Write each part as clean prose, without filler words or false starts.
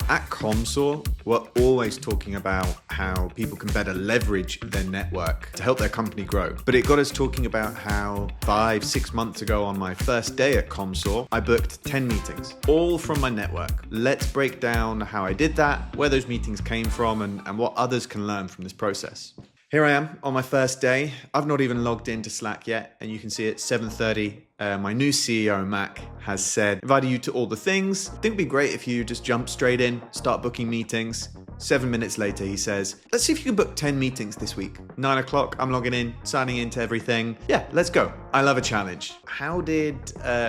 At Commsor, we're always talking about how people can better leverage their network to help their company grow. But it got us talking about how 5-6 months ago on my first day at Commsor, I booked 10 meetings, all from my network. Let's break down how I did that, where those meetings came from, and what others can learn from this process. Here I am on my first day. I've not even logged into Slack yet, and you can see at 7:30, my new CEO, Mac, has said, invited you to all the things. I think it'd be great if you just jump straight in, start booking meetings. 7 minutes later, he says, let's see if you can book 10 meetings this week. 9 o'clock, I'm logging in, signing into everything. Yeah, let's go. I love a challenge. How did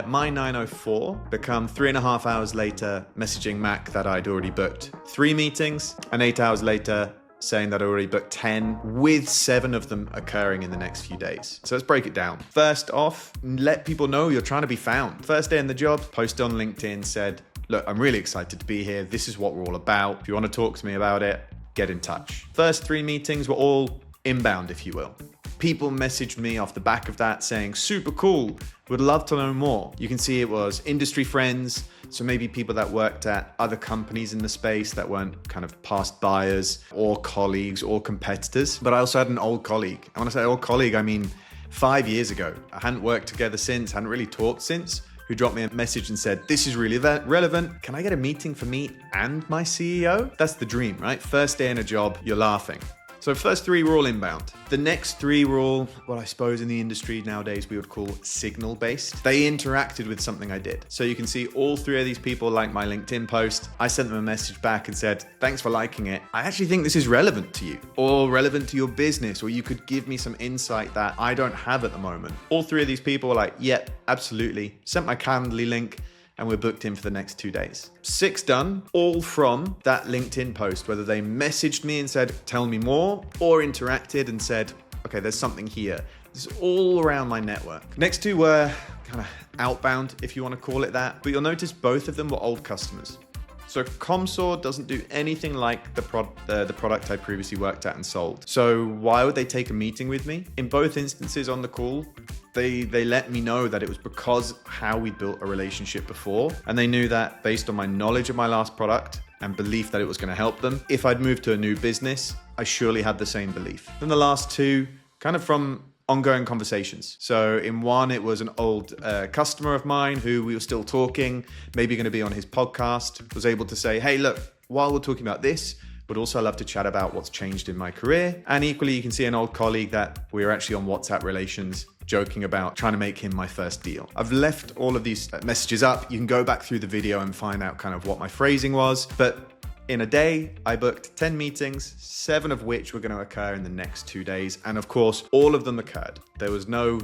my 9:04 become 3.5 hours later messaging Mac that I'd already booked 3 meetings, and 8 hours later, saying that I already booked 10, with 7 of them occurring in the next few days. So let's break it down. First off, let people know you're trying to be found. First day in the job, posted on LinkedIn, said, look, I'm really excited to be here. This is what we're all about. If you want to talk to me about it, get in touch. First 3 meetings were all inbound, if you will. People messaged me off the back of that saying, super cool, would love to know more. You can see it was industry friends, so maybe people that worked at other companies in the space that weren't kind of past buyers or colleagues or competitors. But I also had an old colleague. And when I say old colleague, I mean 5 years ago. I hadn't worked together since, hadn't really talked since, who dropped me a message and said, this is really relevant. Can I get a meeting for me and my CEO? That's the dream, right? First day in a job, you're laughing. So first 3 were all inbound. The next 3 were all, what I suppose in the industry nowadays we would call signal-based. They interacted with something I did. So you can see all 3 of these people liked my LinkedIn post. I sent them a message back and said, thanks for liking it. I actually think this is relevant to you, or relevant to your business, or you could give me some insight that I don't have at the moment. All 3 of these people were like, yep, absolutely. Sent my Calendly link, and we're booked in for the next 2 days. 6 done, all from that LinkedIn post, whether they messaged me and said, tell me more, or interacted and said, okay, there's something here. This is all around my network. Next 2 were kind of outbound, if you want to call it that, but you'll notice both of them were old customers. So Commsor doesn't do anything like the product I previously worked at and sold. So why would they take a meeting with me? In both instances on the call, they let me know that it was because how we built a relationship before. And they knew that based on my knowledge of my last product and belief that it was going to help them, if I'd moved to a new business, I surely had the same belief. Then the last 2, kind of from ongoing conversations. So in one, it was an old customer of mine who we were still talking, maybe going to be on his podcast, was able to say, hey, look, while we're talking about this, but also I love to chat about what's changed in my career. And equally, you can see an old colleague that we were actually on WhatsApp relations, joking about trying to make him my first deal. I've left all of these messages up. You can go back through the video and find out kind of what my phrasing was. But in a day, I booked 10 meetings, 7 of which were going to occur in the next 2 days. And of course, all of them occurred. There was no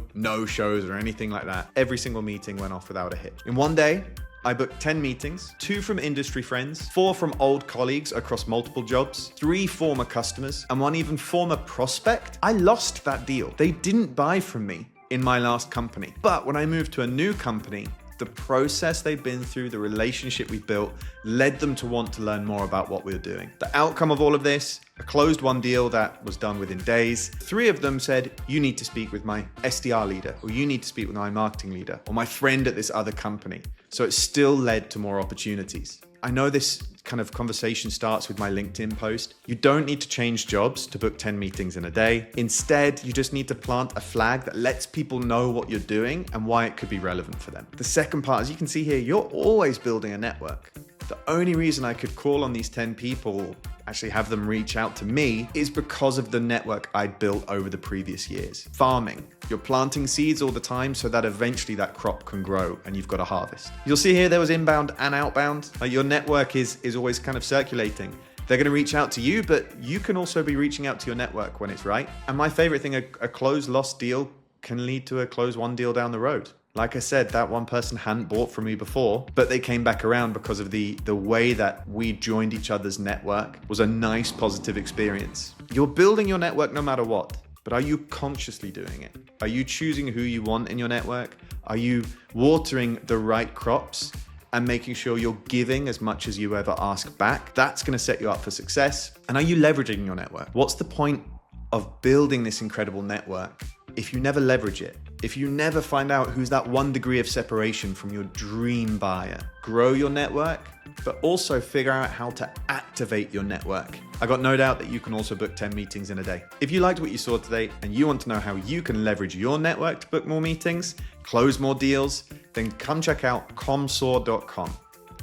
shows or anything like that. Every single meeting went off without a hitch. In one day, I booked 10 meetings, 2 from industry friends, 4 from old colleagues across multiple jobs, 3 former customers, and 1 even former prospect. I lost that deal. They didn't buy from me in my last company. But when I moved to a new company, the process they've been through, the relationship we built, led them to want to learn more about what we were doing. The outcome of all of this, a closed 1 deal that was done within days. 3 of them said, you need to speak with my SDR leader, or you need to speak with my marketing leader, or my friend at this other company. So it still led to more opportunities. I know this kind of conversation starts with my LinkedIn post. You don't need to change jobs to book 10 meetings in a day. Instead, you just need to plant a flag that lets people know what you're doing and why it could be relevant for them. The second part, as you can see here, you're always building a network. The only reason I could call on these 10 people, actually have them reach out to me, is because of the network I'd built over the previous years. Farming. You're planting seeds all the time so that eventually that crop can grow and you've got a harvest. You'll see here there was inbound and outbound. Your network is always kind of circulating. They're going to reach out to you, but you can also be reaching out to your network when it's right. And my favorite thing, a closed lost deal can lead to a closed 1 deal down the road. Like I said, that one person hadn't bought from me before, but they came back around because of the way that we joined each other's network was a nice, positive experience. You're building your network no matter what, but are you consciously doing it? Are you choosing who you want in your network? Are you watering the right crops and making sure you're giving as much as you ever ask back? That's going to set you up for success. And are you leveraging your network? What's the point of building this incredible network if you never leverage it? If you never find out who's that 1 degree of separation from your dream buyer, grow your network, but also figure out how to activate your network. I got no doubt that you can also book 10 meetings in a day. If you liked what you saw today and you want to know how you can leverage your network to book more meetings, close more deals, then come check out Commsor.com.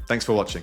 Thanks for watching.